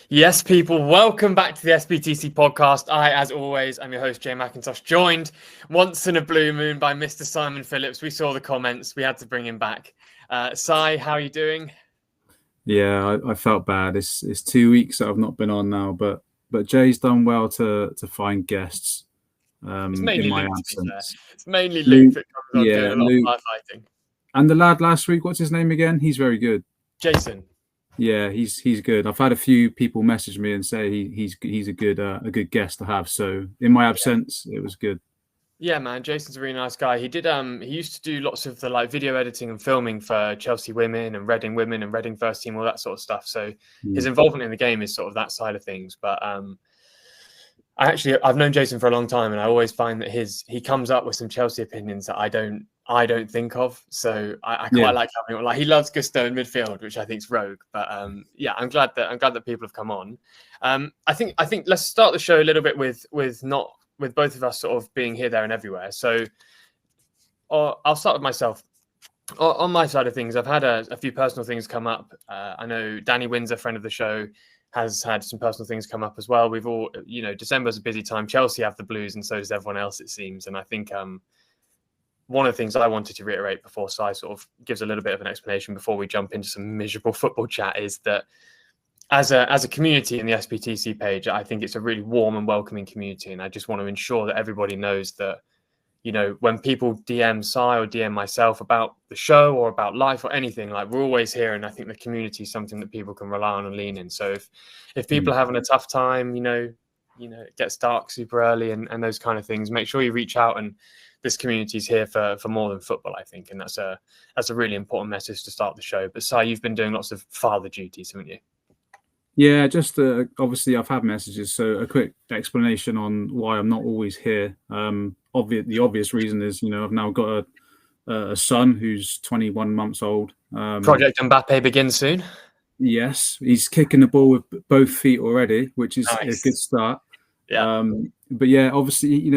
Yes, people, welcome back to the SPTC podcast. As always, I'm your host, Jay Mcintosh, joined once in a blue moon by Mr. Simon Phillips. We saw the comments. We had to bring him back. Si, how are you doing? Yeah, I felt bad. It's 2 weeks that I've not been on now, but Jay's done well to find guests It's in mainly my Luke, to be fair. absence. It's mainly Luke Luke, that comes on doing yeah, a lot of Luke, firefighting. and the lad last week. What's his name again? He's very good. Jason. Yeah, he's good. I've had a few people message me and say he's a good guest to have. So in my absence, it was good. Yeah, man, Jason's a really nice guy. He used to do lots of the video editing and filming for Chelsea Women and Reading First Team, all that sort of stuff. So his involvement in the game is sort of that side of things. But I've known Jason for a long time, and I always find that he comes up with some Chelsea opinions that I don't think of. So I quite like having he loves Gusto in midfield, which I think is rogue. But I'm glad that people have come on. I think let's start the show a little bit with both of us sort of being here, there, and everywhere. So I'll start with myself. On my side of things, I've had a few personal things come up. I know Danny Windsor, friend of the show, has had some personal things come up as well. We've all, December's a busy time. Chelsea have the blues, and so does everyone else, it seems. And I think one of the things I wanted to reiterate before Si sort of gives a little bit of an explanation before we jump into some miserable football chat is that as a community in the SPTC page, I think it's a really warm and welcoming community. And I just want to ensure that everybody knows that, when people DM Si or DM myself about the show or about life or anything, we're always here. And I think the community is something that people can rely on and lean in. So if people are having a tough time, it gets dark super early and those kind of things, make sure you reach out. And this community is here for more than football, I think. And that's a really important message to start the show. But Si, you've been doing lots of father duties, haven't you? Yeah, just obviously I've had messages, so a quick explanation on why I'm not always here. The obvious reason is, I've now got a son who's 21 months old. Project Mbappe begins soon. Yes, he's kicking the ball with both feet already, which is Nice. a good start. Yeah. But yeah, obviously,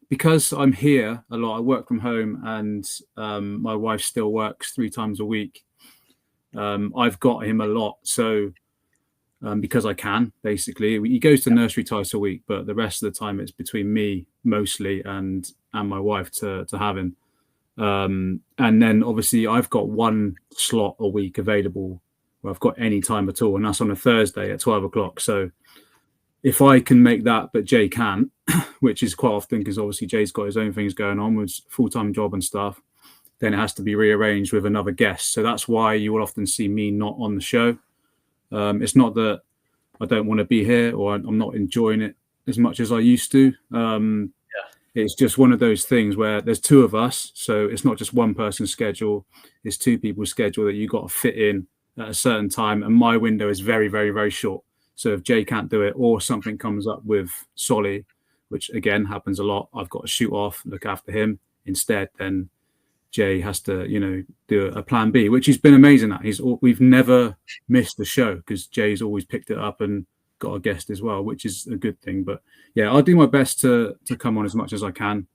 because I'm here a lot. I work from home, and my wife still works 3 times a week. I've got him a lot, so. Because I can, basically. He goes to nursery twice a week, but the rest of the time it's between me mostly and my wife to have him. And then obviously I've got 1 slot a week available where I've got any time at all, and that's on a Thursday at 12 o'clock. So if I can make that, but Jay can't, which is quite often because obviously Jay's got his own things going on with full-time job and stuff, then it has to be rearranged with another guest. So that's why you will often see me not on the show. It's not that I don't want to be here or I'm not enjoying it as much as I used to. It's just one of those things where there's 2 of us. So it's not just one person's schedule. It's 2 people's schedule that you've got to fit in at a certain time. And my window is very, very, very short. So if Jay can't do it or something comes up with Solly, which again happens a lot, I've got to shoot off, look after him instead, then Jay has to, do a plan B, which he's been amazing at. We've never missed the show because Jay's always picked it up and got a guest as well, which is a good thing. But yeah, I'll do my best to come on as much as I can,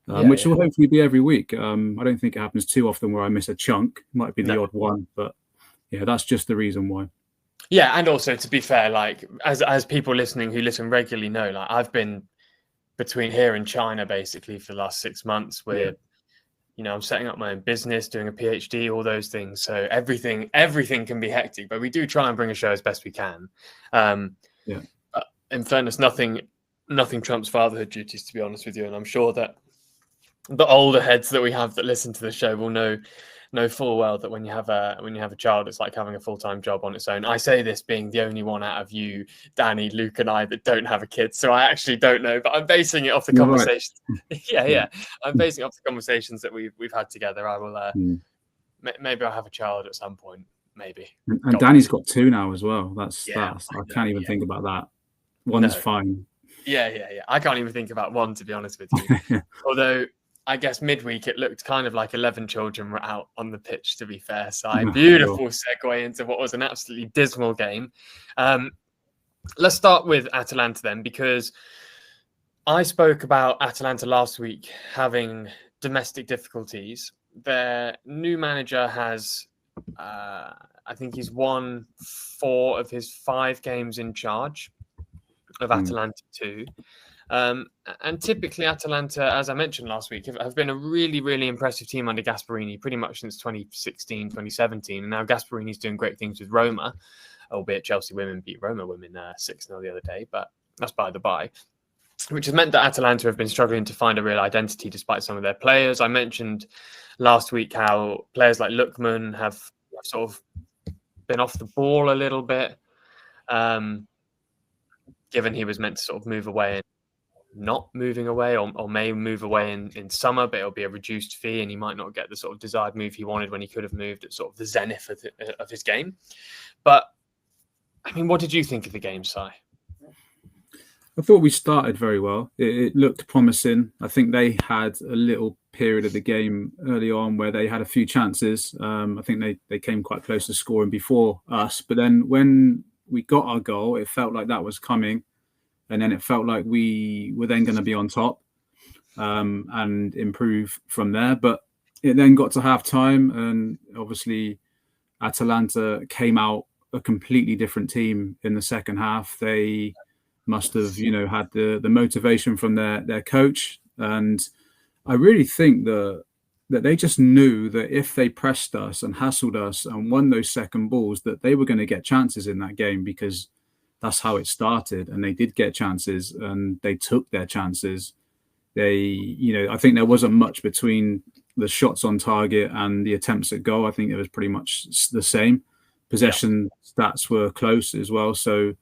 which will hopefully be every week. I don't think it happens too often where I miss a chunk. Might be the odd one, but yeah, that's just the reason why. Yeah, and also to be fair, as people listening who listen regularly know, I've been between here and China basically for the last 6 months where I'm setting up my own business, doing a PhD, all those things. So everything can be hectic, but we do try and bring a show as best we can. But in fairness, nothing trumps fatherhood duties, to be honest with you. And I'm sure that the older heads that we have that listen to the show will know full well that when you have a child, it's like having a full-time job on its own. I say this being the only one out of you, Danny, Luke, and I that don't have a kid, so I actually don't know. But I'm basing it off the conversations. Right. I'm basing it off the conversations that we've had together. I will maybe I'll have a child at some point, maybe. And Danny's got 2 now as well. That's I can't even think about that. One's fine. Yeah. I can't even think about one, to be honest with you. Although I guess midweek it looked kind of like 11 children were out on the pitch, to be fair. So beautiful segue into what was an absolutely dismal game. Let's start with Atalanta then, because I spoke about Atalanta last week having domestic difficulties. Their new manager has I think he's won 4 of his 5 games in charge of Atalanta too. And typically Atalanta, as I mentioned last week, have been a really, really impressive team under Gasperini pretty much since 2016, 2017. And now Gasperini's doing great things with Roma, albeit Chelsea women beat Roma women 6-0 the other day, but that's by the by. Which has meant that Atalanta have been struggling to find a real identity despite some of their players. I mentioned last week how players like Lookman have sort of been off the ball a little bit, given he was meant to sort of move away and not moving away, or may move away in summer, but it'll be a reduced fee and he might not get the sort of desired move he wanted when he could have moved at sort of the zenith of his game. But, I mean, what did you think of the game, Si? I thought we started very well. It looked promising. I think they had a little period of the game early on where they had a few chances. I think they came quite close to scoring before us. But then when we got our goal, it felt like that was coming. And then it felt like we were then going to be on top and improve from there. But it then got to half time. And obviously, Atalanta came out a completely different team in the second half. They must have, had the motivation from their coach. And I really think that they just knew that if they pressed us and hassled us and won those second balls, that they were going to get chances in that game, because that's how it started. And they did get chances and they took their chances. I think there wasn't much between the shots on target and the attempts at goal. I think it was pretty much the same. Possession stats were close as well. So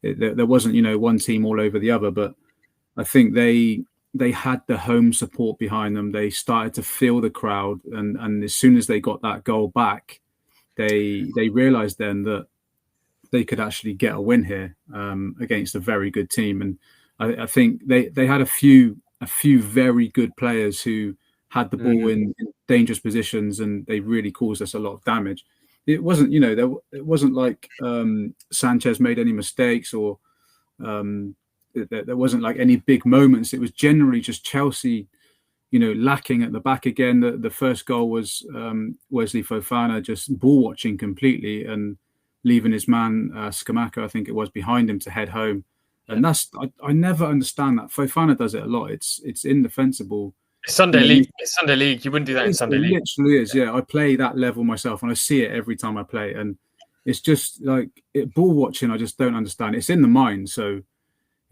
there wasn't, one team all over the other, but I think they had the home support behind them. They started to feel the crowd, and as soon as they got that goal back, they realised then that they could actually get a win here against a very good team. And I think they had a few very good players who had the ball in dangerous positions, and they really caused us a lot of damage. It wasn't, it wasn't like Sanchez made any mistakes, or there wasn't like any big moments. It was generally just Chelsea, lacking at the back again. The first goal was Wesley Fofana just ball watching completely and leaving his man Scamacca, I think it was, behind him to head home. And I never understand that. Fofana does it a lot. It's indefensible. It's Sunday League. It's Sunday League. You wouldn't do that in Sunday League. It literally is. Yeah, I play that level myself, and I see it every time I play. And it's just like ball watching. I just don't understand. It's in the mind, so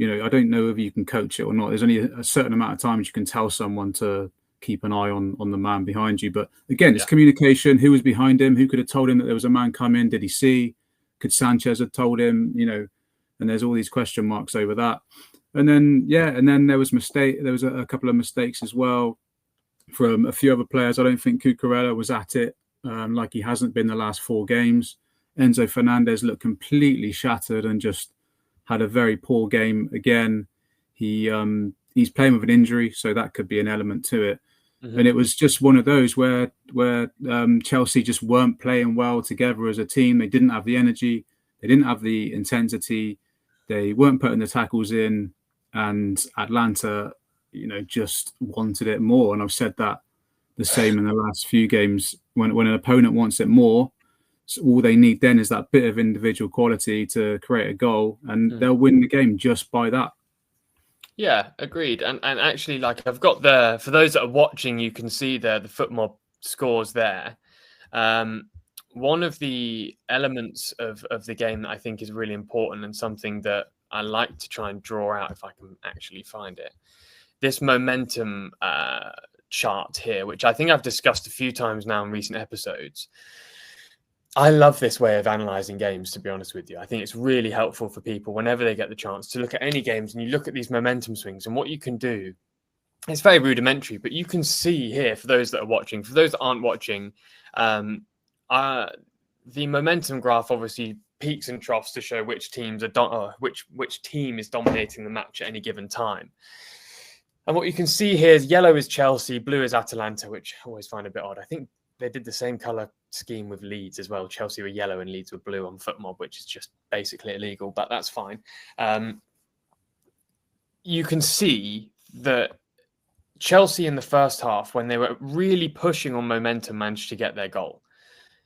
I don't know if you can coach it or not. There's only a certain amount of times you can tell someone to keep an eye on the man behind you. But again, it's communication. Who was behind him? Who could have told him that there was a man coming? Did he see? Could Sanchez have told him? And there's all these question marks over that. And then there was a couple of mistakes as well from a few other players. I don't think Cucurella was at it like he hasn't been the last 4 games. Enzo Fernandez looked completely shattered and just had a very poor game again. He's playing with an injury, so that could be an element to it. And it was just one of those where Chelsea just weren't playing well together as a team. They didn't have the energy. They didn't have the intensity. They weren't putting the tackles in. And Atlanta, just wanted it more. And I've said that the same in the last few games. When an opponent wants it more, so all they need then is that bit of individual quality to create a goal, and they'll win the game just by that. Yeah, agreed. And actually, like, I've got for those that are watching, you can see the FootMob scores there. One of the elements of the game that I think is really important, and something that I like to try and draw out if I can actually find it, this momentum chart here, which I think I've discussed a few times now in recent episodes. I love this way of analysing games, to be honest with you. I think it's really helpful for people whenever they get the chance to look at any games and you look at these momentum swings, and what you can do. It's very rudimentary, but you can see here, for those that are watching, for those that aren't watching, the momentum graph obviously peaks and troughs to show which teams are which team is dominating the match at any given time. And what you can see here is yellow is Chelsea, blue is Atalanta, which I always find a bit odd. I think they did the same colour scheme with Leeds as well. Chelsea were yellow and Leeds were blue on FootMob, which is just basically illegal, but that's fine. You can see that Chelsea in the first half, when they were really pushing on momentum, managed to get their goal.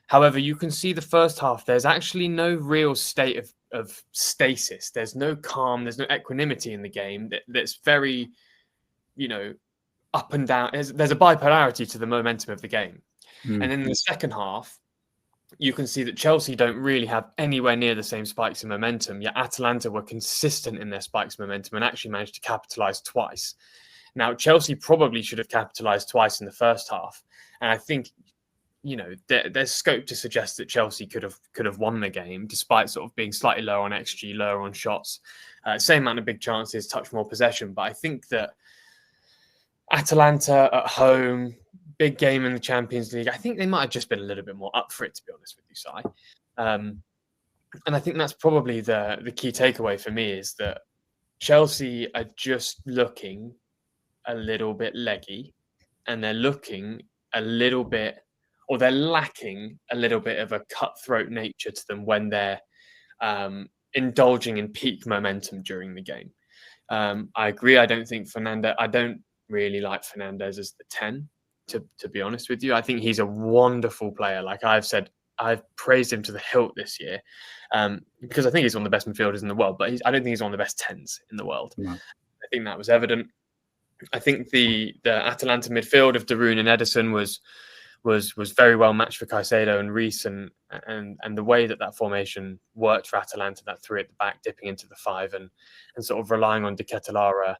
However, you can see the first half, there's actually no real state of stasis. There's no calm, there's no equanimity in the game that's very, up and down. There's a bipolarity to the momentum of the game. And in the second half, you can see that Chelsea don't really have anywhere near the same spikes in momentum, yet Atalanta were consistent in their spikes in momentum and actually managed to capitalise twice. Now, Chelsea probably should have capitalised twice in the first half. And I think, there's scope to suggest that Chelsea could have won the game, despite sort of being slightly lower on XG, lower on shots, same amount of big chances, touch more possession. But I think that Atalanta at home, big game in the Champions League, I think they might have just been a little bit more up for it, to be honest with you, Si. And I think that's probably the key takeaway for me, is that Chelsea are just looking a little bit leggy, and they're looking a little bit, or they're lacking a little bit of a cutthroat nature to them when they're indulging in peak momentum during the game. I agree. I don't really like Fernandes as the 10, to be honest with you. I think he's a wonderful player. Like I've said, I've praised him to the hilt this year, because I think he's one of the best midfielders in the world, but I don't think he's one of the best 10s in the world. No. I think that was evident. I think the Atalanta midfield of De Bruyne and Ederson was very well matched for Caicedo and Reece, and the way that formation worked for Atalanta, that 3 at the back, dipping into the 5, and sort of relying on De Ketelaere,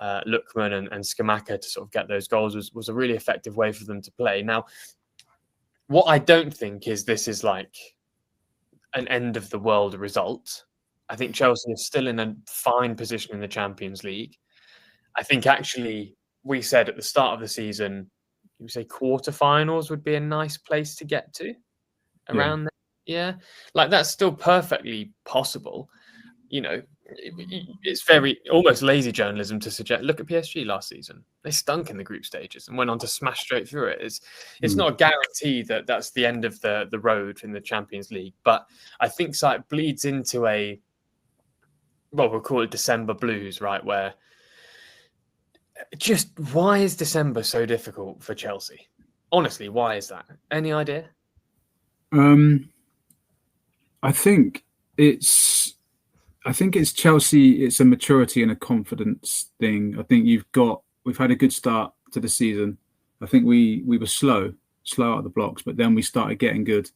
Lookman and Scamacca to sort of get those goals was a really effective way for them to play. Now, what I don't think is this is like an end of the world result. I think Chelsea is still in a fine position in the Champions League. I think actually we said at the start of the season, you say quarterfinals would be a nice place to get to around there. Yeah. Like that's still perfectly possible. It's very almost lazy journalism to suggest, look at PSG last season. They stunk in the group stages and went on to smash straight through it. It's not a guarantee that that's the end of the road in the Champions League, but I think it bleeds into we'll call it December blues, right? Where just why is December so difficult for Chelsea? Honestly, why is that? Any idea? I think it's Chelsea. It's a maturity and a confidence thing. I think we've had a good start to the season. I think we were slow out of the blocks, but then we started getting good,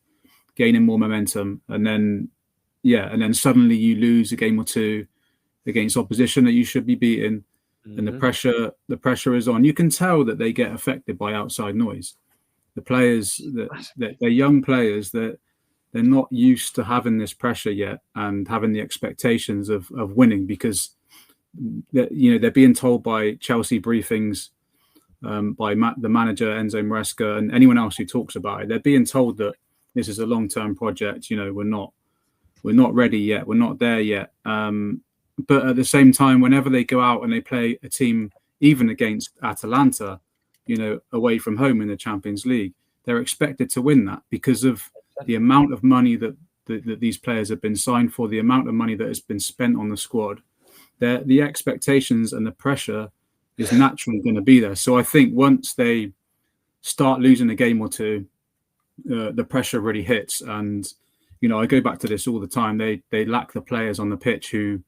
gaining more momentum, and then suddenly you lose a game or two against opposition that you should be beating. And the pressure is on. You can tell that they get affected by outside noise. The players that they're young players, that they're not used to having this pressure yet and having the expectations of winning, because they're being told by Chelsea briefings, by the manager Enzo Maresca and anyone else who talks about it. They're being told that this is a long-term project. We're not ready yet. We're not there yet. But at the same time, whenever they go out and they play a team, even against Atalanta, away from home in the Champions League, they're expected to win that because of the amount of money that these players have been signed for, the amount of money that has been spent on the squad. The expectations and the pressure is naturally going to be there. So I think once they start losing a game or two, the pressure really hits. And, I go back to this all the time. They lack the players on the pitch who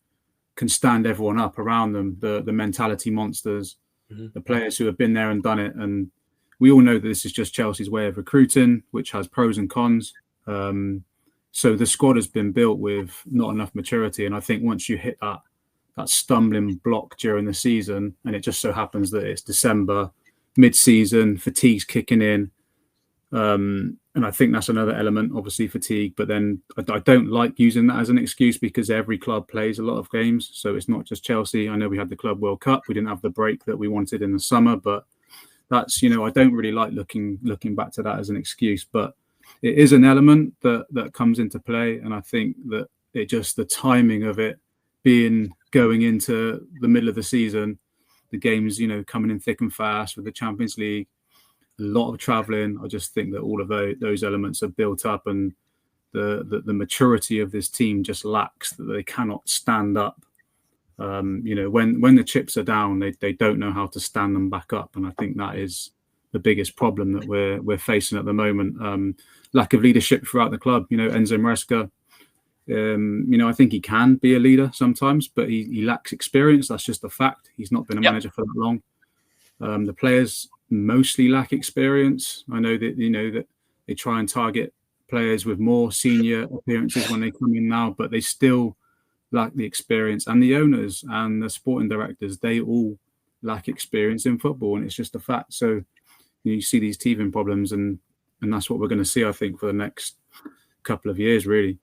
can stand everyone up around them, the mentality monsters, the players who have been there and done it. And we all know that this is just Chelsea's way of recruiting, which has pros and cons. So the squad has been built with not enough maturity. And I think once you hit that stumbling block during the season, and it just so happens that it's December, mid-season, fatigue's kicking in. And I think that's another element, obviously fatigue. But then I don't like using that as an excuse, because every club plays a lot of games. So it's not just Chelsea. I know we had the Club World Cup. We didn't have the break that we wanted in the summer, but that's, I don't really like looking back to that as an excuse. But it is an element that comes into play. And I think that the timing of it being going into the middle of the season, the games, coming in thick and fast with the Champions League, a lot of traveling. I just think that all of those elements are built up, and the maturity of this team just lacks, that they cannot stand up. When the chips are down, they don't know how to stand them back up. And I think that is the biggest problem that we're facing at the moment. lack of leadership throughout the club. Enzo Maresca, I think he can be a leader sometimes, but he lacks experience. That's just a fact. He's not been a manager for that long. The players mostly lack experience. I know that they try and target players with more senior appearances when they come in now, but they still lack the experience. And the owners and the sporting directors, they all lack experience in football, and it's just a fact. So you see these teething problems, and that's what we're going to see, I think, for the next couple of years, really.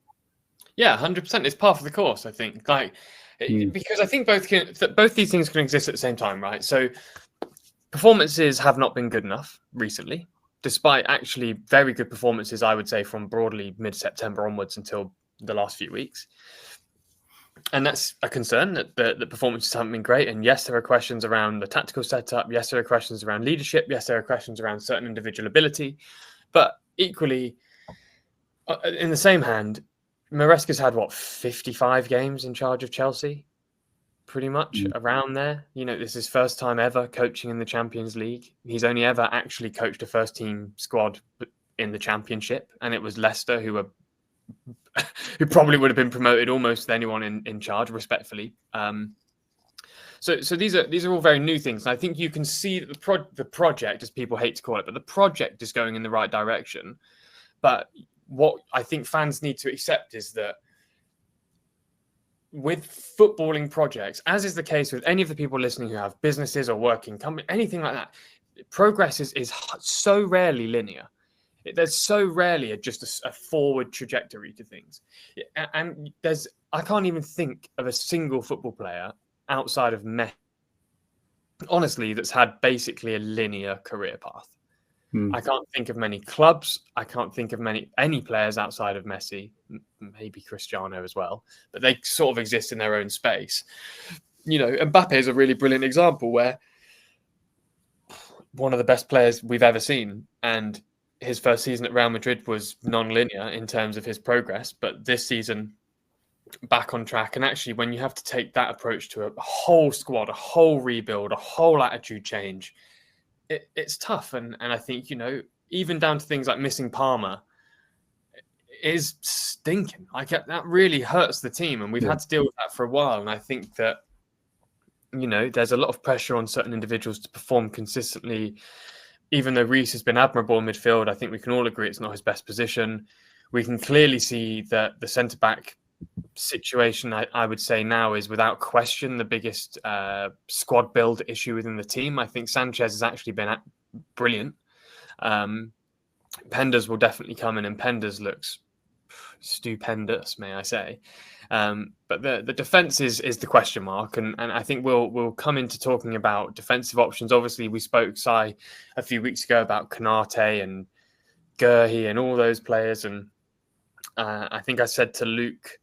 Yeah, 100%. It's part of the course, I think. Because I think both these things can exist at the same time, right? So performances have not been good enough recently, despite actually very good performances, I would say, from broadly mid-September onwards until the last few weeks. And that's a concern that the performances haven't been great. And yes, there are questions around the tactical setup. Yes, there are questions around leadership. Yes, there are questions around certain individual ability. But equally, in the same hand, Maresca's had, 55 games in charge of Chelsea? Pretty much around there. This is his first time ever coaching in the Champions League. He's only ever actually coached a first-team squad in the Championship, and it was Leicester who probably would have been promoted almost with anyone in charge, respectfully. So these are all very new things, and I think you can see that the project, as people hate to call it, but the project is going in the right direction. But what I think fans need to accept is that with footballing projects, as is the case with any of the people listening who have businesses or working company, anything like that, progress is so rarely linear. There's so rarely just a forward trajectory to things. And I can't even think of a single football player outside of Messi, honestly, that's had basically a linear career path. I can't think of many clubs. I can't think of any players outside of Messi, maybe Cristiano as well, but they sort of exist in their own space. Mbappe is a really brilliant example where one of the best players we've ever seen, and his first season at Real Madrid was non-linear in terms of his progress, but this season back on track. And actually, when you have to take that approach to a whole squad, a whole rebuild, a whole attitude change, it's tough. And I think, even down to things like missing Palmer is stinking. That really hurts the team. And we've had to deal with that for a while. And I think that, there's a lot of pressure on certain individuals to perform consistently. Even though Reece has been admirable in midfield, I think we can all agree it's not his best position. We can clearly see that the centre-back situation, I would say now, is without question the biggest squad build issue within the team. I think Sanchez has actually been brilliant. Penders will definitely come in, and Penders looks stupendous, may I say. But the defence is the question mark, and I think we'll come into talking about defensive options. Obviously, we spoke, Si, a few weeks ago about Konate and Gurhi and all those players, and I think I said to Luke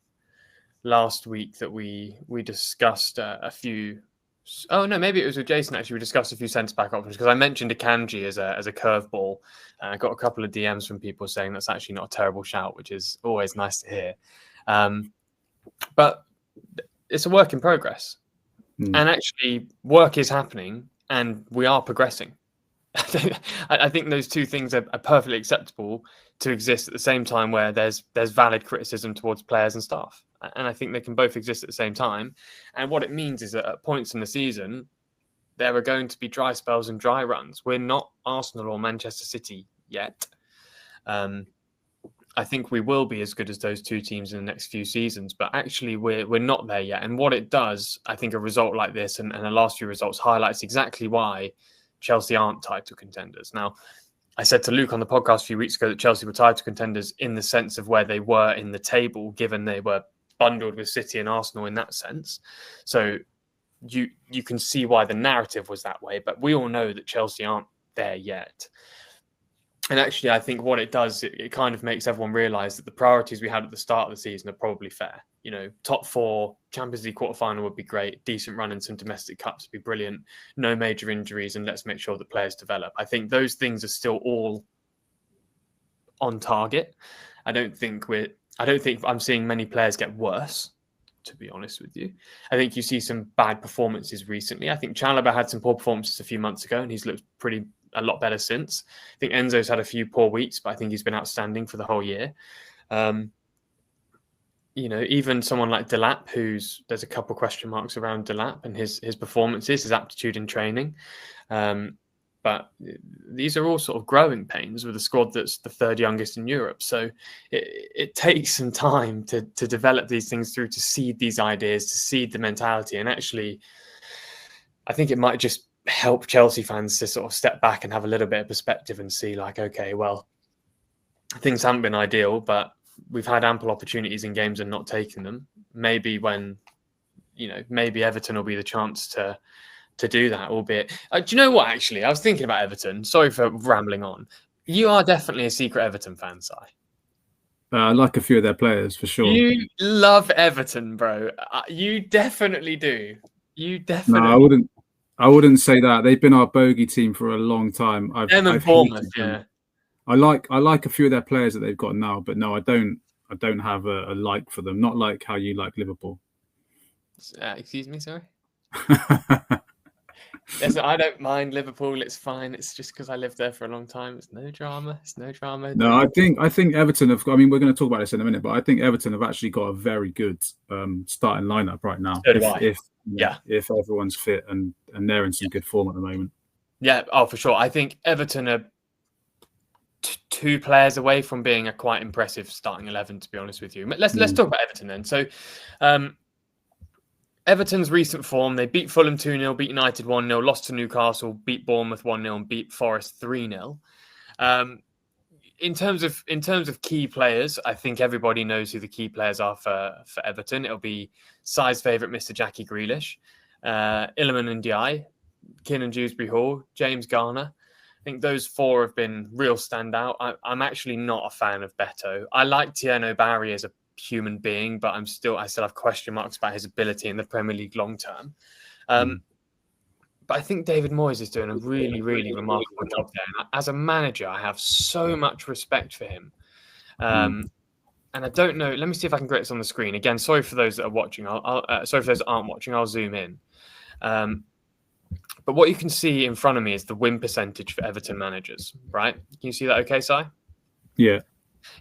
last week that we discussed a few. Oh no, maybe it was with Jason. Actually, we discussed a few centre-back options because I mentioned Akanji as a curveball. I got a couple of DMs from people saying that's actually not a terrible shout, which is always nice to hear. But it's a work in progress, and actually, work is happening, and we are progressing. I think those two things are perfectly acceptable to exist at the same time, where there's valid criticism towards players and staff. And I think they can both exist at the same time. And what it means is that at points in the season, there are going to be dry spells and dry runs. We're not Arsenal or Manchester City yet. I think we will be as good as those two teams in the next few seasons, but actually we're not there yet. And what it does, I think a result like this and the last few results highlights exactly why Chelsea aren't title contenders. Now, I said to Luke on the podcast a few weeks ago that Chelsea were title contenders in the sense of where they were in the table, given they were bundled with City and Arsenal in that sense. So you can see why the narrative was that way, but we all know that Chelsea aren't there yet. And actually, I think what it does, it kind of makes everyone realise that the priorities we had at the start of the season are probably fair. Top 4, Champions League quarterfinal would be great. Decent run in some domestic cups would be brilliant. No major injuries, and let's make sure that players develop. I think those things are still all on target. I don't think I'm seeing many players get worse, to be honest with you. I think you see some bad performances recently. I think Chalobah had some poor performances a few months ago, and he's looked pretty a lot better since. I think Enzo's had a few poor weeks, but I think he's been outstanding for the whole year. Even someone like Delap, there's a couple question marks around Delap and his performances, his aptitude in training. But these are all sort of growing pains with a squad that's the third youngest in Europe. So it takes some time to develop these things through, to seed these ideas, to seed the mentality. And actually, I think it might just help Chelsea fans to sort of step back and have a little bit of perspective and see like, okay, well, things haven't been ideal, but we've had ample opportunities in games and not taken them. Maybe maybe Everton will be the chance to do that, albeit. Do you know what, actually? I was thinking about Everton. Sorry for rambling on. You are definitely a secret Everton fan, Si. I like a few of their players, for sure. You love Everton, bro. You definitely do. You definitely. No, I wouldn't say that. They've been our bogey team for a long time. I've Bournemouth, yeah. I like a few of their players that they've got now, but no, I don't have a like for them. Not like how you like Liverpool. Excuse me, sorry. I don't mind Liverpool. It's fine. It's just because I lived there for a long time. It's no drama. No, I think Everton have. I mean, we're going to talk about this in a minute, but I think Everton have actually got a very good starting lineup right now. So do I. If everyone's fit and they're in some good form at the moment. Yeah. Oh, for sure. I think Everton are two players away from being a quite impressive starting 11. To be honest with you, let's talk about Everton then. So. Everton's recent form, they beat Fulham 2-0, beat United 1-0, lost to Newcastle, beat Bournemouth 1-0, and beat Forest 3-0. In terms of key players, I think everybody knows who the key players are for Everton. It'll be Si's favourite, Mr. Jackie Grealish, Iliman Ndiaye, Kiernan Dewsbury-Hall, James Garner. I think those four have been real standout. I'm actually not a fan of Beto. I like Tierno Barry as a human being, but I still have question marks about his ability in the Premier League long term. But I think David Moyes is doing a really, really remarkable job there. And as a manager, I have so much respect for him. And I don't know. Let me see if I can get this on the screen again. Sorry for those that are watching. Sorry for those that aren't watching. I'll zoom in. But what you can see in front of me is the win percentage for Everton managers. Right? Can you see that? Okay, Si? Yeah.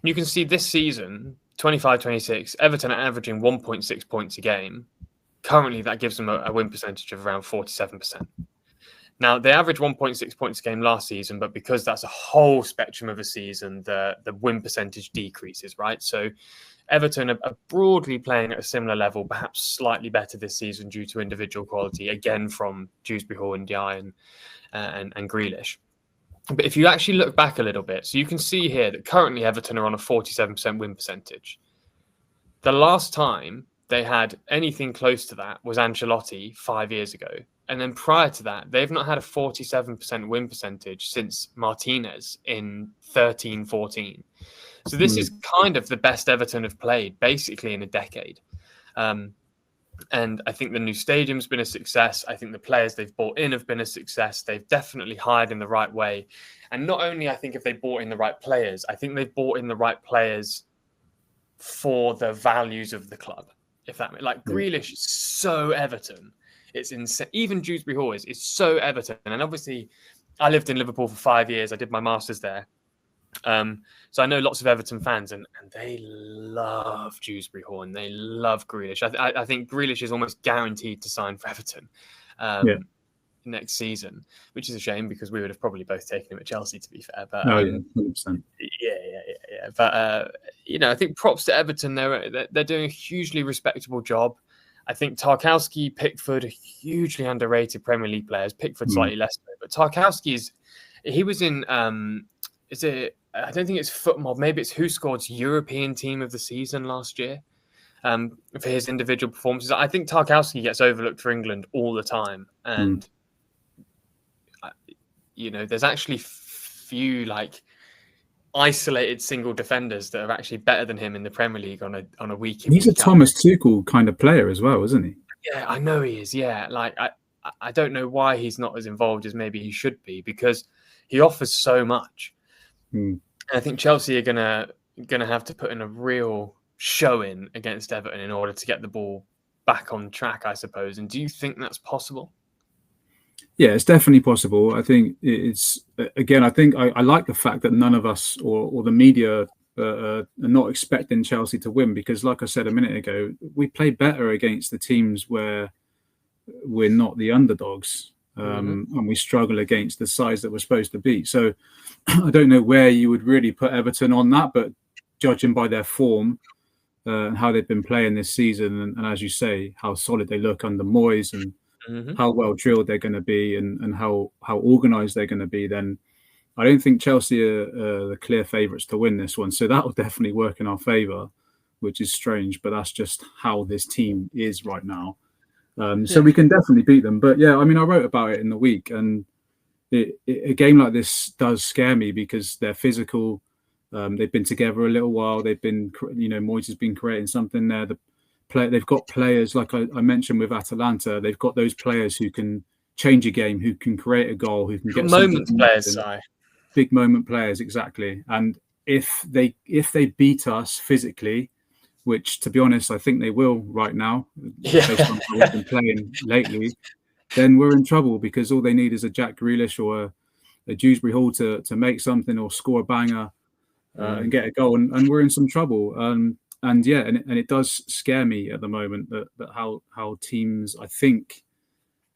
You can see this season. 25-26, Everton are averaging 1.6 points a game. Currently, that gives them a win percentage of around 47%. Now, they averaged 1.6 points a game last season, but because that's a whole spectrum of a season, the win percentage decreases, right? So Everton are broadly playing at a similar level, perhaps slightly better this season due to individual quality, again from Dewsbury-Hall and Ndiaye and Grealish. But if you actually look back a little bit, so you can see here that currently Everton are on a 47% win percentage. The last time they had anything close to that was Ancelotti 5 years ago. And then prior to that, they've not had a 47% win percentage since Martinez in 13-14. So this is kind of the best Everton have played basically in a decade. And I think the new stadium's been a success. I think the players they've brought in have been a success. They've definitely hired in the right way. And not only, I think, if they brought in the right players, I think they've brought in the right players for the values of the club. If that like Grealish is so Everton. It's insane. Even Dewsbury-Hall is so Everton. And obviously, I lived in Liverpool for 5 years. I did my master's there. So I know lots of Everton fans, and they love Dewsbury-Hall and they love Grealish. I think Grealish is almost guaranteed to sign for Everton next season, which is a shame because we would have probably both taken him at Chelsea, to be fair. But 100%. Yeah. But I think props to Everton. They're doing a hugely respectable job. I think Tarkowski, Pickford are hugely underrated Premier League players. Pickford slightly less, but Tarkowski he was in. I don't think it's FootMob. Maybe it's Who Scored's European Team of the Season last year for his individual performances. I think Tarkowski gets overlooked for England all the time. And, there's actually few isolated single defenders that are actually better than him in the Premier League on a week. He's a Thomas Tuchel kind of player as well, isn't he? Yeah, I know he is. Yeah. I don't know why he's not as involved as maybe he should be because he offers so much. And I think Chelsea are gonna have to put in a real showing against Everton in order to get the ball back on track, I suppose. And do you think that's possible? Yeah, it's definitely possible. I think it's again. I think I like the fact that none of us or the media are not expecting Chelsea to win because, like I said a minute ago, we play better against the teams where we're not the underdogs, and we struggle against the sides that we're supposed to beat. So I don't know where you would really put Everton on that, but judging by their form and how they've been playing this season, and as you say, how solid they look under Moyes and how well drilled they're going to be and how organised they're going to be, then I don't think Chelsea are the clear favourites to win this one. So that will definitely work in our favour, which is strange, but that's just how this team is right now. So we can definitely beat them. But yeah, I mean, I wrote about it in the week, and a game like this does scare me because they're physical. They've been together a little while. They've been, Moyes has been creating something there. They've got players like I mentioned with Atalanta. They've got those players who can change a game, who can create a goal, who can get moment players. Big moment players, exactly. And if they beat us physically, which to be honest, I think they will right now, based on how we've been playing lately, then we're in trouble because all they need is a Jack Grealish or a Dewsbury Hall to make something or score a banger and get a goal, and we're in some trouble. And it does scare me at the moment that how teams, I think,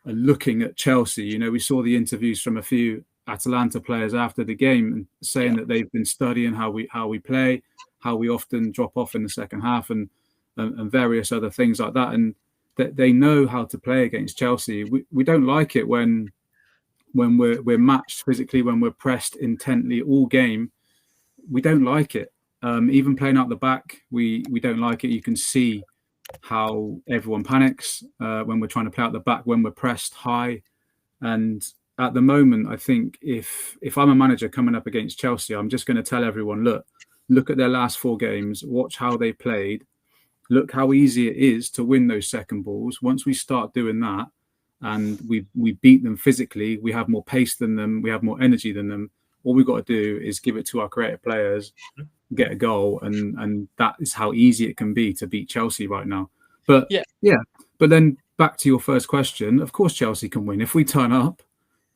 are looking at Chelsea. We saw the interviews from a few Atalanta players after the game saying that they've been studying how we play, how we often drop off in the second half, and various other things like that. And they know how to play against Chelsea. We don't like it when we're matched physically, when we're pressed intently all game. We don't like it. Even playing out the back, we don't like it. You can see how everyone panics when we're trying to play out the back, when we're pressed high. And at the moment, I think if I'm a manager coming up against Chelsea, I'm just going to tell everyone, look at their last 4 games, watch how they played, look how easy it is to win those second balls. Once we start doing that and we beat them physically, we have more pace than them, we have more energy than them. All we've got to do is give it to our creative players, get a goal, and that is how easy it can be to beat Chelsea right now. But but then back to your first question, of course Chelsea can win if we turn up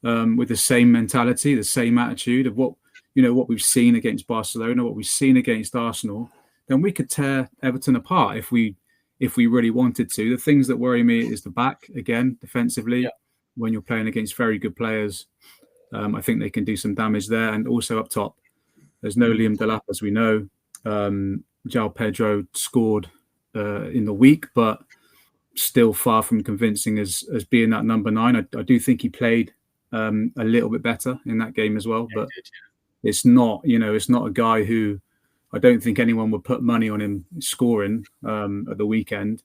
with the same mentality, the same attitude of what we've seen against Barcelona, what we've seen against Arsenal. Then we could tear Everton apart if we really wanted to. The things that worry me is the back again defensively. When you're playing against very good players, I think they can do some damage there, and also up top. There's no Liam Delap, as we know. João Pedro scored in the week, but still far from convincing as being that number 9. I do think he played a little bit better in that game as well, but it's not a guy who I don't think anyone would put money on him scoring at the weekend.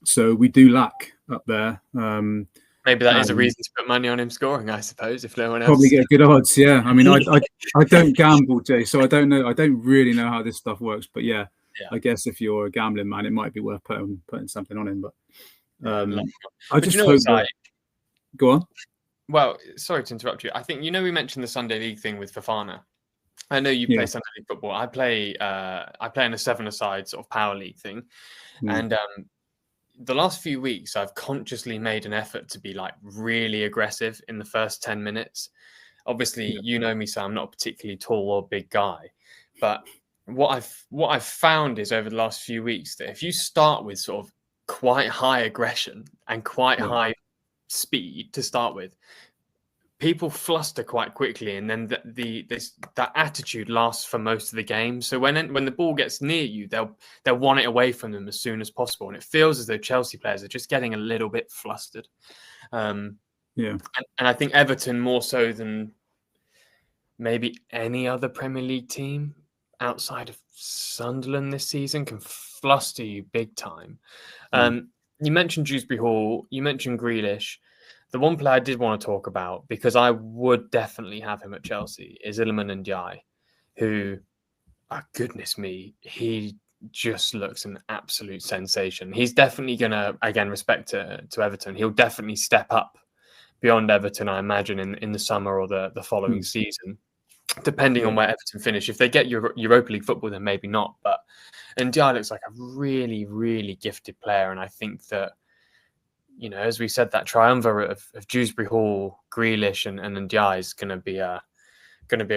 So we do lack up there. Maybe that is a reason to put money on him scoring, I suppose, if no one else. Probably get good odds, yeah. I mean, I don't gamble, Jay, so I don't know. I don't really know how this stuff works, but yeah. I guess if you're a gambling man, it might be worth putting something on him. But I just hope that... Go on. Well, sorry to interrupt you. I think we mentioned the Sunday League thing with Fofana. I know you play Sunday League football. I play in a 7-a-side sort of power league thing, and the last few weeks I've consciously made an effort to be like really aggressive in the first 10 minutes. Obviously, you know me, so I'm not a particularly tall or big guy, but what I've found is over the last few weeks that if you start with sort of quite high aggression and quite high speed to start with, people fluster quite quickly, and then that attitude lasts for most of the game. So when the ball gets near you, they'll want it away from them as soon as possible, and it feels as though Chelsea players are just getting a little bit flustered. And I think Everton, more so than maybe any other Premier League team outside of Sunderland this season, can fluster you big time. You mentioned Dewsbury Hall, you mentioned Grealish. The one player I did want to talk about, because I would definitely have him at Chelsea, is Iliman Ndiaye, who, goodness me, he just looks an absolute sensation. He's definitely going to, again, respect to Everton, he'll definitely step up beyond Everton, I imagine, in the summer or the following season, depending on where Everton finish. If they get Europa League football, then maybe not. But Ndiaye looks like a really, really gifted player, and I think that as we said, that triumvirate of Dewsbury Hall, Grealish, and Ndiaye is going to be a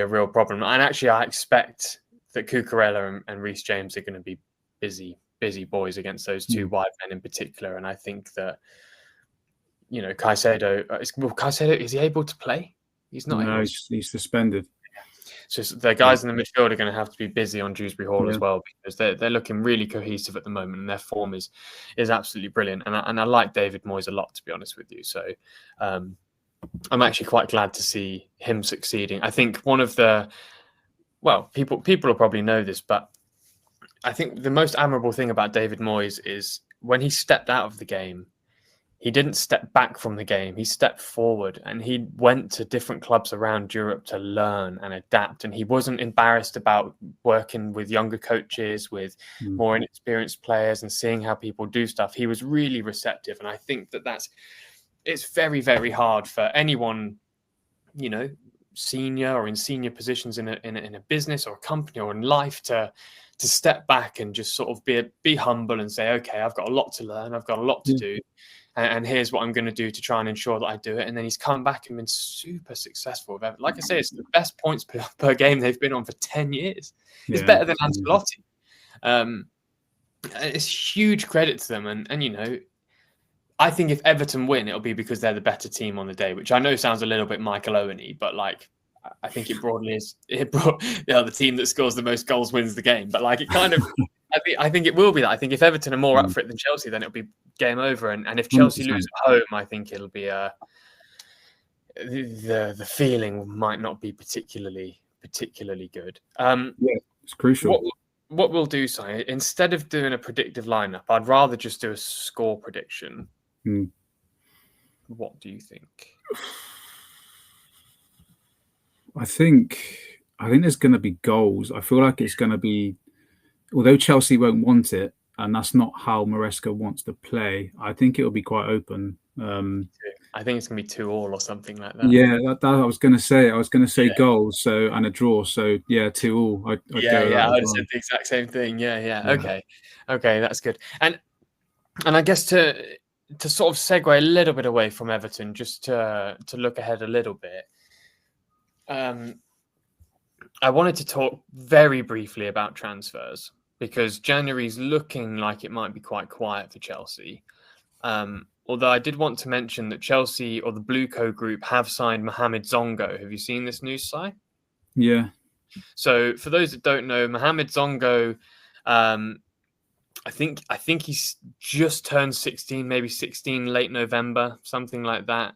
real problem. And actually, I expect that Cucurella and Reece James are going to be busy boys against those two wide men in particular. And I think that, Caicedo, is he able to play? He's not. No, he's suspended. So the guys in the midfield are going to have to be busy on Dewsbury Hall as well, because they're looking really cohesive at the moment, and their form is absolutely brilliant. And I like David Moyes a lot, to be honest with you. So I'm actually quite glad to see him succeeding. I think one of people will probably know this, but I think the most admirable thing about David Moyes is when he stepped out of the game, he didn't step back from the game. He stepped forward, and he went to different clubs around Europe to learn and adapt. And he wasn't embarrassed about working with younger coaches, with more inexperienced players, and seeing how people do stuff. He was really receptive. And I think it's very, very hard for anyone, senior or in senior positions in a business or a company or in life to step back and just sort of be humble and say, okay, I've got a lot to learn. I've got a lot to do. And here's what I'm going to do to try and ensure that I do it. And then he's come back and been super successful. Like I say, it's the best points per game they've been on for 10 years. It's better than Ancelotti. It's huge credit to them. And I think if Everton win, it'll be because they're the better team on the day, which I know sounds a little bit Michael Owen-y, but I think it broadly is. The team that scores the most goals wins the game. But it kind of, I think it will be that. I think if Everton are more up for it than Chelsea, then it'll be game over. And if Chelsea lose at home, I think it'll be the feeling might not be particularly good. It's crucial. What we'll do, Si, instead of doing a predictive lineup, I'd rather just do a score prediction. What do you think? I think there's going to be goals. I feel like it's going to be, although Chelsea won't want it, and that's not how Maresca wants to play, I think it'll be quite open. I think it's going to be 2-2 or something like that. Yeah, that I was going to say. I was going to say goals, and a draw. So 2-2. I would have said the exact same thing. Yeah. Okay, that's good. And I guess to sort of segue a little bit away from Everton, just to look ahead a little bit. I wanted to talk very briefly about transfers, because January's looking like it might be quite quiet for Chelsea. Although I did want to mention that Chelsea, or the Blue Co Group, have signed Mohamed Zongo. Have you seen this news, Si? Yeah. So for those that don't know, Mohamed Zongo, I think he's just turned 16, maybe 16 late November, something like that.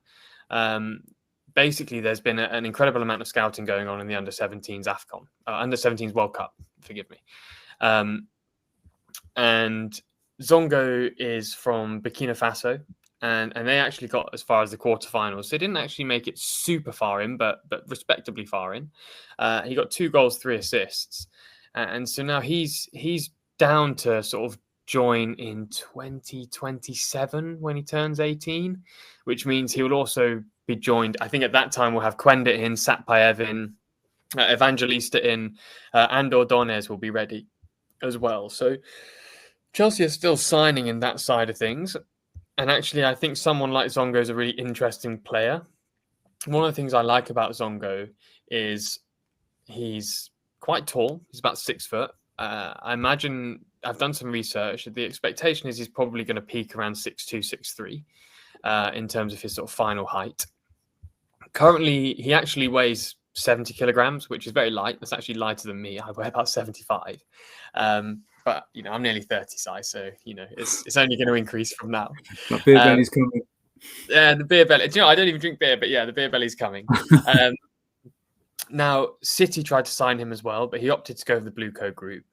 Basically, there's been an incredible amount of scouting going on in the under-17s AFCON, under-17s World Cup, forgive me. And Zongo is from Burkina Faso, and they actually got as far as the quarterfinals. They didn't actually make it super far in, but respectably far in. He got 2 goals, 3 assists. And so now he's down to sort of join in 2027 when he turns 18, which means he will also be joined. I think at that time we'll have Quenda in, Satpayev in, Evangelista in, and Ordonez will be ready as well. So Chelsea are still signing in that side of things. And actually, I think someone like Zongo is a really interesting player. One of the things I like about Zongo is he's quite tall. He's about 6 foot. I imagine, I've done some research. The expectation is he's probably going to peak around 6'2", 6'3", in terms of his sort of final height. Currently, he actually weighs 70 kilograms, which is very light. That's actually lighter than me. I weigh about 75. But, I'm nearly 30, so, it's only going to increase from now. My beer belly's coming. Yeah, the beer belly. I don't even drink beer, but yeah, the beer belly's coming. Now, City tried to sign him as well, but he opted to go with the Blue Co Group.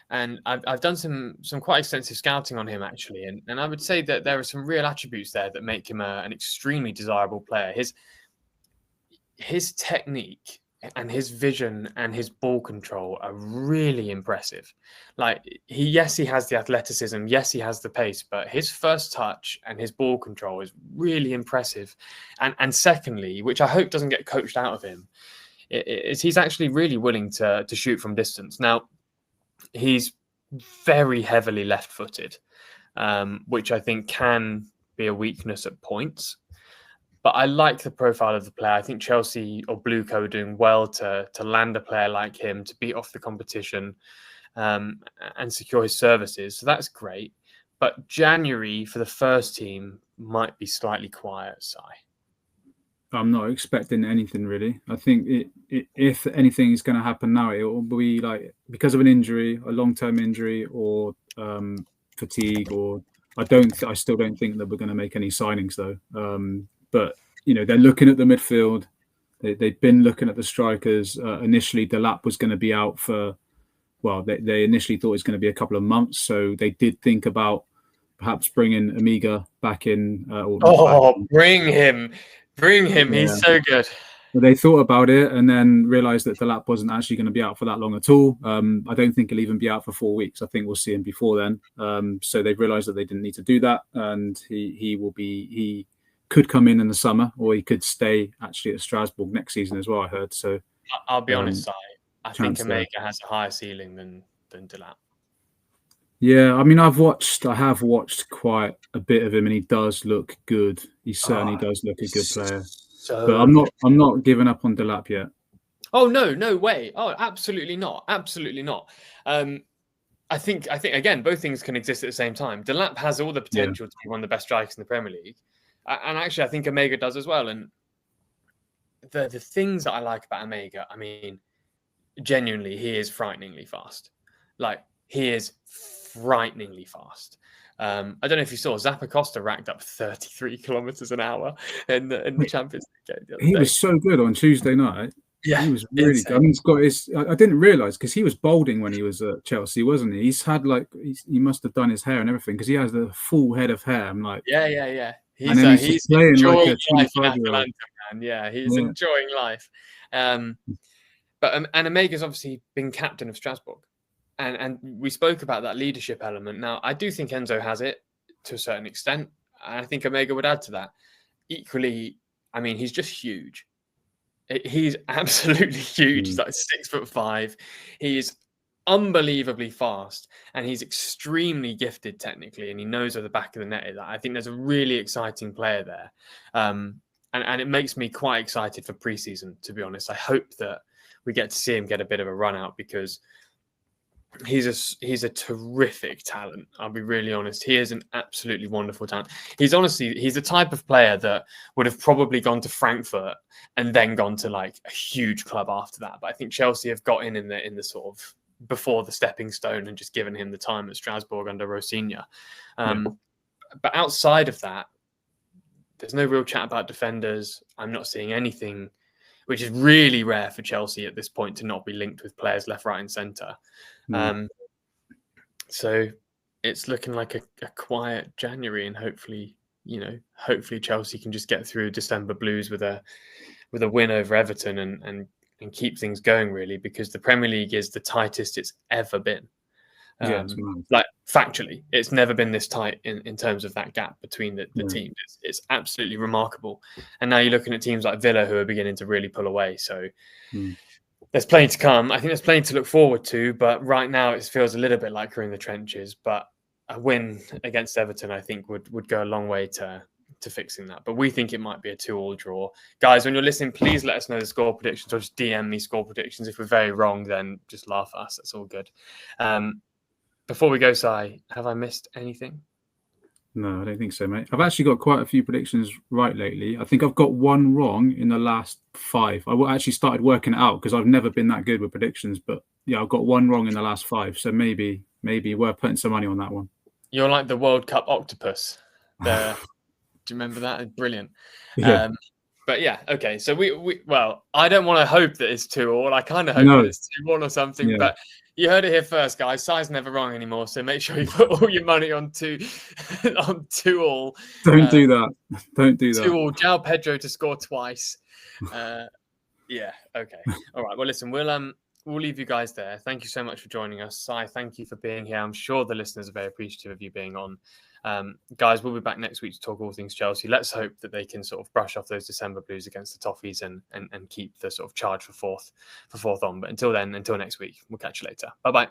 And I've done some quite extensive scouting on him, actually. And I would say that there are some real attributes there that make him an extremely desirable player. His technique and his vision and his ball control are really impressive. He has the athleticism, yes, he has the pace, but his first touch and his ball control is really impressive. And secondly, which I hope doesn't get coached out of him, is he's actually really willing to shoot from distance. Now, he's very heavily left-footed, which I think can be a weakness at points. But I like the profile of the player. I think Chelsea or Blueco are doing well to land a player like him, to beat off the competition and secure his services. So that's great. But January for the first team might be slightly quiet, Si. I'm not expecting anything really. I think if anything is going to happen now, it will be like because of an injury, a long-term injury, or fatigue. Or I still don't think that we're going to make any signings though. But they're looking at the midfield. They've been looking at the strikers. Initially, Delap was going to be out for. Well, they initially thought it was going to be a couple of months, so they did think about perhaps bringing Amiga back in. Bring him. Yeah. He's so good. But they thought about it and then realised that Delap wasn't actually going to be out for that long at all. I don't think he'll even be out for 4 weeks. I think we'll see him before then. So they've realised that they didn't need to do that, and he could come in the summer, or he could stay actually at Strasbourg next season as well, I heard. So I'll be honest, I think Omega has a higher ceiling than Delap. Yeah, I mean, I have watched quite a bit of him, and he does look good. He certainly does look a good player. But I'm not giving up on Delap yet. Oh no way! Oh, absolutely not. I think again, both things can exist at the same time. Delap has all the potential to be one of the best strikers in the Premier League, and actually, I think Omega does as well. And the things that I like about Omega, I mean, genuinely, he is frighteningly fast. Like, he is frighteningly fast. I don't know if you saw, Zappacosta racked up 33 kilometers an hour in the Champions League game the other day. He was so good on Tuesday night. Yeah, he was really good. I mean, he's got his. I didn't realize because he was balding when he was at Chelsea, wasn't he? He's had he must have done his hair and everything because he has a full head of hair. I'm like, yeah. He's playing like a 25-year-old. Yeah, he's enjoying life. But Omega's obviously been captain of Strasbourg. And we spoke about that leadership element. Now, I do think Enzo has it to a certain extent. And I think Omega would add to that. Equally, I mean, he's just huge. He's absolutely huge. He's like 6'5". He's unbelievably fast. And he's extremely gifted technically. And he knows where the back of the net is. I think there's a really exciting player there. And it makes me quite excited for preseason, to be honest. I hope that we get to see him get a bit of a run out because he's a terrific talent. I'll be really honest. He is an absolutely wonderful talent. He's the type of player that would have probably gone to Frankfurt and then gone to like a huge club after that. But I think Chelsea have got in the sort of before the stepping stone and just given him the time at Strasbourg under Rosinha. But outside of that, there's no real chat about defenders. I'm not seeing anything, which is really rare for Chelsea at this point to not be linked with players left, right, and centre. So it's looking like a quiet January, and hopefully Chelsea can just get through December blues with a win over Everton and keep things going really, because the Premier League is the tightest it's ever been. Like factually, it's never been this tight in terms of that gap between the teams. It's absolutely remarkable. And now you're looking at teams like Villa who are beginning to really pull away. So there's plenty to come. I think there's plenty to look forward to, but right now it feels a little bit like we're in the trenches. But a win against Everton, I think, would go a long way to fixing that. But we think it might be a 2-2 draw. Guys, when you're listening, please let us know the score predictions, or just DM me score predictions. If we're very wrong, then just laugh at us. That's all good. Before we go, Si, have I missed anything? No, I don't think so, mate. I've actually got quite a few predictions right lately. I think I've got one wrong in the last 5. I actually started working it out because I've never been that good with predictions. But yeah, I've got one wrong in the last 5. So maybe we're putting some money on that one. You're like the World Cup octopus. Do you remember that? It's brilliant. Yeah. But yeah, okay. So we I don't want to hope that it's 2-2. I kind of hope that it's 2-1 or something. Yeah. But you heard it here first, guys. Si's never wrong anymore. So make sure you put all your money on 2-2. Don't do that. Don't do that. 2-2. João Pedro to score twice. Yeah. Okay. All right. Well, listen, we'll leave you guys there. Thank you so much for joining us. Si, thank you for being here. I'm sure the listeners are very appreciative of you being on. Guys, we'll be back next week to talk all things Chelsea. Let's hope that they can sort of brush off those December blues against the Toffees and keep the sort of charge for fourth on. But until then, until next week, we'll catch you later. Bye-bye.